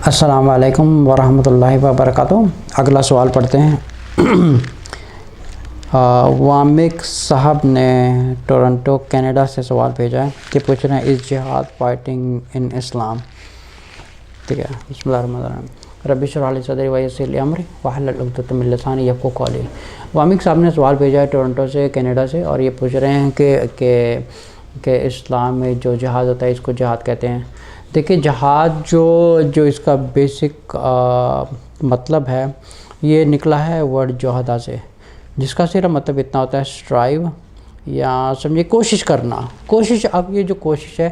السلام علیکم ورحمۃ اللہ وبرکاتہ۔ اگلا سوال پڑھتے ہیں۔ وامک صاحب نے ٹورنٹو کینیڈا سے سوال بھیجا ہے کہ پوچھ رہے ہیں از جہاد فائٹنگ ان اسلام؟ ٹھیک ہے، بسم اللہ الرحمن الرحیم۔ رب اشرح لی صدری ویسر لی امری واحلل عقدۃ من لسانی یفقہوا قولی۔ وامک صاحب نے سوال بھیجا ہے ٹورنٹو سے، کینیڈا سے، اور یہ پوچھ رہے ہیں کہ اسلام میں جو جہاد ہوتا ہے اس کو جہاد کہتے ہیں۔ دیکھیں، جہاد جو اس کا بیسک مطلب ہے، یہ نکلا ہے ورڈ جوہدہ سے، جس کا صرف مطلب اتنا ہوتا ہے اسٹرائیو، یا سمجھے کوشش کرنا۔ کوشش، اب یہ جو کوشش ہے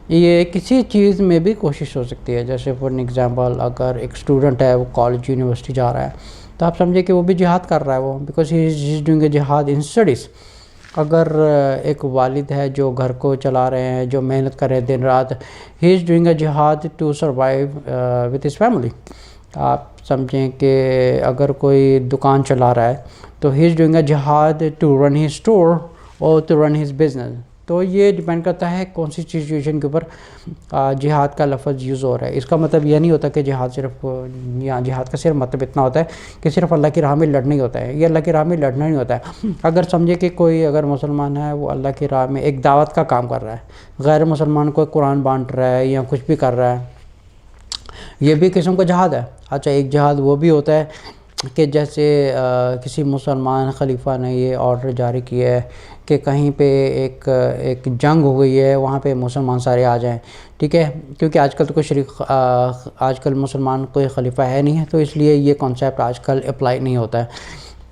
یہ کسی چیز میں بھی کوشش ہو سکتی ہے۔ جیسے فار ایگزامپل اگر ایک اسٹوڈنٹ ہے، وہ کالج یونیورسٹی جا رہا ہے، تو آپ سمجھے کہ وہ بھی جہاد کر رہا ہے، وہ because he is doing a جہاد ان اسٹڈیز۔ اگر ایک والد ہے جو گھر کو چلا رہے ہیں، جو محنت کر رہے ہیں دن رات، ہی از ڈوئنگ اے جہاد to survive with his family. آپ سمجھیں کہ اگر کوئی دکان چلا رہا ہے تو ہی از ڈوئنگ اے جہاد ٹو رن ہز اسٹور اور ٹو رن ہز بزنس۔ تو یہ ڈیپینڈ کرتا ہے کون سی سچویشن کے اوپر جہاد کا لفظ یوز ہو رہا ہے۔ اس کا مطلب یہ نہیں ہوتا کہ جہاد صرف، یا جہاد کا صرف مطلب اتنا ہوتا ہے کہ صرف اللہ کی راہ میں لڑنا ہی ہوتا ہے۔ یہ اللہ کی راہ میں لڑنا نہیں ہوتا ہے۔ اگر سمجھے کہ کوئی اگر مسلمان ہے، وہ اللہ کی راہ میں ایک دعوت کا کام کر رہا ہے، غیر مسلمان کو قرآن بانٹ رہا ہے یا کچھ بھی کر رہا ہے، یہ بھی قسم کا جہاد ہے۔ اچھا، ایک جہاد وہ بھی ہوتا ہے کہ جیسے کسی مسلمان خلیفہ نے یہ آرڈر جاری کیا ہے کہ کہیں پہ ایک جنگ ہو گئی ہے، وہاں پہ مسلمان سارے آ جائیں، ٹھیک ہے، کیونکہ آج کل تو کوئی آج کل مسلمان کوئی خلیفہ ہے نہیں ہے، تو اس لیے یہ کانسیپٹ آج کل اپلائی نہیں ہوتا ہے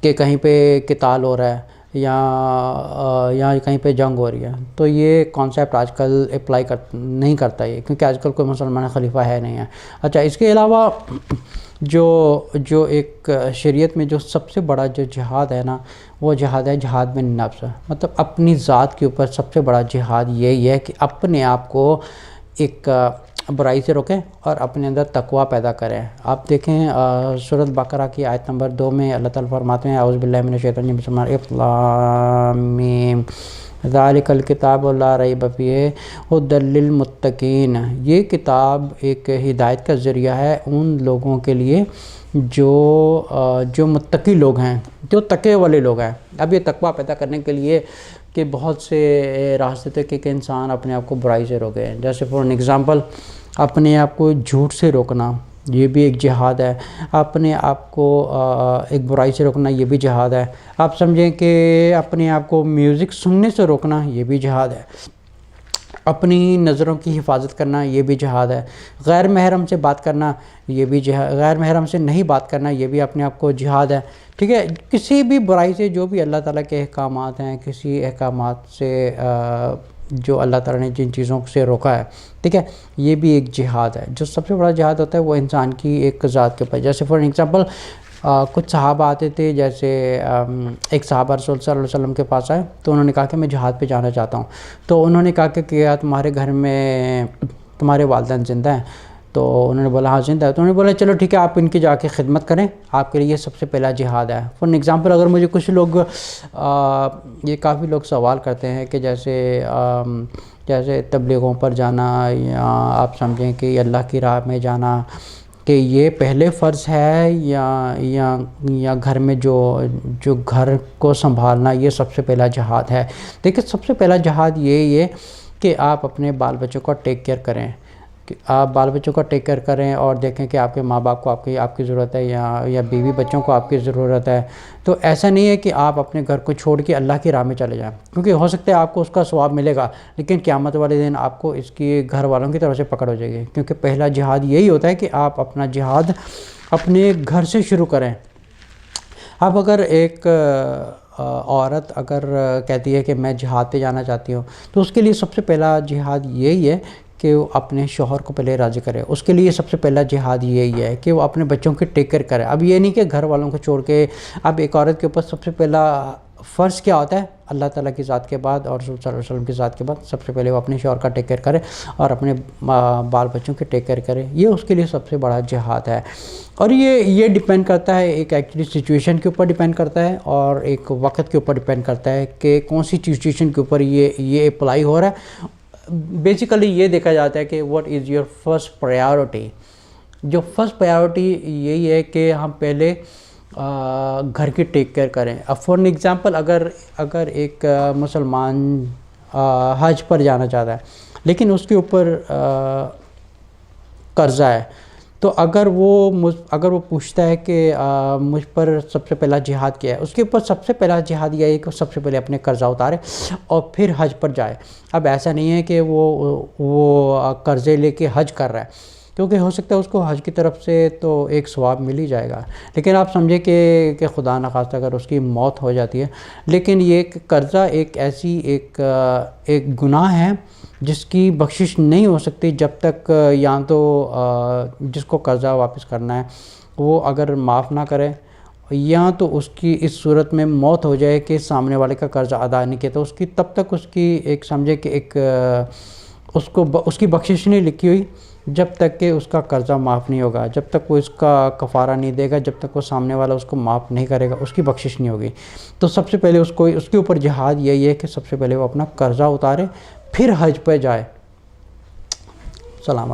کہ کہیں پہ قتال ہو رہا ہے یا کہیں پہ جنگ ہو رہی ہے۔ تو یہ کانسیپٹ آج کل اپلائی نہیں کرتا یہ، کیونکہ آج کل کوئی مسلمان خلیفہ ہے نہیں ہے۔ اچھا، اس کے علاوہ جو ایک شریعت میں جو سب سے بڑا جو جہاد ہے نا، وہ جہاد ہے جہاد میں نفس، مطلب اپنی ذات کے اوپر سب سے بڑا جہاد یہی ہے کہ اپنے آپ کو ایک برائی سے روکیں اور اپنے اندر تقوی پیدا کریں۔ آپ دیکھیں سورۃ بقرہ کی آیت نمبر 2 میں اللہ تعالیٰ فرماتے ہیں اعوذ باللہ من الشیطان الرجیم الف لام میم ذالک الکتاب لا ریب فیہ ھدی للمتقین۔ یہ کتاب ایک ہدایت کا ذریعہ ہے ان لوگوں کے لیے جو متقی لوگ ہیں، جو تقوی والے لوگ ہیں۔ اب یہ تقوی پیدا کرنے کے لیے کہ بہت سے راستے تھے کہ انسان اپنے آپ کو برائی سے روکے، جیسے فار ایگزامپل اپنے آپ کو جھوٹ سے روکنا، یہ بھی ایک جہاد ہے۔ اپنے آپ کو ایک برائی سے روکنا، یہ بھی جہاد ہے۔ آپ سمجھیں کہ اپنے آپ کو میوزک سننے سے روکنا، یہ بھی جہاد ہے۔ اپنی نظروں کی حفاظت کرنا، یہ بھی جہاد ہے۔ غیر محرم سے بات کرنا، یہ بھی جہاد، غیر محرم سے نہیں بات کرنا، یہ بھی اپنے آپ کو جہاد ہے، ٹھیک ہے۔ کسی بھی برائی سے، جو بھی اللہ تعالیٰ کے احکامات ہیں، کسی احکامات سے جو اللہ تعالیٰ نے جن چیزوں سے روکا ہے، ٹھیک ہے، یہ بھی ایک جہاد ہے۔ جو سب سے بڑا جہاد ہوتا ہے وہ انسان کی ایک ذات کے اوپر، جیسے فار ایگزامپل کچھ صحابہ آتے تھے، جیسے ایک صحابہ رسول صلی اللہ علیہ وسلم کے پاس آئے تو انہوں نے کہا کہ میں جہاد پہ جانا چاہتا ہوں۔ تو انہوں نے کہا کہ کیا تمہارے گھر میں تمہارے والدین زندہ ہیں؟ تو انہوں نے بولا ہاں زندہ ہے۔ تو انہوں نے بولا چلو ٹھیک ہے، آپ ان کی جا کے خدمت کریں، آپ کے لیے یہ سب سے پہلا جہاد ہے۔ فار ایگزامپل اگر مجھے کچھ لوگ یہ کافی لوگ سوال کرتے ہیں کہ جیسے تبلیغوں پر جانا، یا آپ سمجھیں کہ اللہ کی راہ میں جانا، کہ یہ پہلے فرض ہے یا گھر میں جو گھر کو سنبھالنا، یہ سب سے پہلا جہاد ہے۔ دیکھیں، سب سے پہلا جہاد یہی ہے کہ آپ اپنے بال بچوں کو ٹیک کیئر کریں، کہ آپ بال بچوں کو ٹیک کیئر کریں اور دیکھیں کہ آپ کے ماں باپ کو آپ کی ضرورت ہے، یا بیوی بچوں کو آپ کی ضرورت ہے۔ تو ایسا نہیں ہے کہ آپ اپنے گھر کو چھوڑ کے اللہ کی راہ میں چلے جائیں، کیونکہ ہو سکتا ہے آپ کو اس کا ثواب ملے گا، لیکن قیامت والے دن آپ کو اس کی گھر والوں کی طرف سے پکڑ ہو جائے گی، کیونکہ پہلا جہاد یہی ہوتا ہے کہ آپ اپنا جہاد اپنے گھر سے شروع کریں۔ اب اگر ایک عورت اگر کہتی ہے کہ میں جہاد پہ جانا چاہتی ہوں، تو اس کے لیے سب سے پہلا جہاد یہی ہے کہ وہ اپنے شوہر کو پہلے راضی کرے۔ اس کے لیے سب سے پہلا جہاد یہی ہے کہ وہ اپنے بچوں کی ٹیک کیئر کرے۔ اب یہ نہیں کہ گھر والوں کو چھوڑ کے، اب ایک عورت کے اوپر سب سے پہلا فرض کیا ہوتا ہے؟ اللہ تعالیٰ کی ذات کے بعد اور رسول صلی اللہ علیہ وسلم کی ذات کے بعد سب سے پہلے وہ اپنے شوہر کا ٹیک کیئر کرے اور اپنے بال بچوں کی ٹیک کیئر کرے۔ یہ اس کے لیے سب سے بڑا جہاد ہے۔ اور یہ ڈیپینڈ کرتا ہے ایک ایکچولی سچویشن کے اوپر ڈیپینڈ کرتا ہے، اور ایک وقت کے اوپر ڈیپینڈ کرتا ہے کہ کون سی سچویشن کے اوپر یہ اپلائی ہو رہا ہے۔ بیسیکلی یہ دیکھا جاتا ہے کہ what is your first priority. جو فرسٹ پرائیورٹی یہی ہے کہ ہم پہلے گھر کی ٹیک کیئر کریں. اب فار این ایگزامپل اگر ایک مسلمان حج پر جانا چاہتا ہے لیکن اس کے اوپر قرضہ ہے, تو اگر وہ پوچھتا ہے کہ مجھ پر سب سے پہلا جہاد کیا ہے, اس کے اوپر سب سے پہلا جہاد یہ ہے کہ سب سے پہلے اپنے قرضہ اتارے اور پھر حج پر جائے. اب ایسا نہیں ہے کہ وہ قرضے لے کے حج کر رہا ہے, کیونکہ ہو سکتا ہے اس کو حج کی طرف سے تو ایک ثواب مل ہی جائے گا, لیکن آپ سمجھیں کہ خدا نخواستہ اگر اس کی موت ہو جاتی ہے. لیکن یہ قرضہ ایک ایسی ایک گناہ ہے جس کی بخشش نہیں ہو سکتی جب تک یا تو جس کو قرضہ واپس کرنا ہے وہ اگر معاف نہ کرے, یا تو اس کی اس صورت میں موت ہو جائے کہ سامنے والے کا قرضہ ادا نہیں کیا, تو اس کی تب تک اس کی ایک سمجھے کہ ایک اس کی بخشش نہیں لکھی ہوئی جب تک کہ اس کا قرضہ معاف نہیں ہوگا, جب تک وہ اس کا کفارہ نہیں دے گا, جب تک وہ سامنے والا اس کو معاف نہیں کرے گا, اس کی بخشش نہیں ہوگی. تو سب سے پہلے اس کے اوپر جہاد یہی ہے کہ سب سے پہلے وہ اپنا قرضہ اتارے پھر حج پہ جائے. سلام.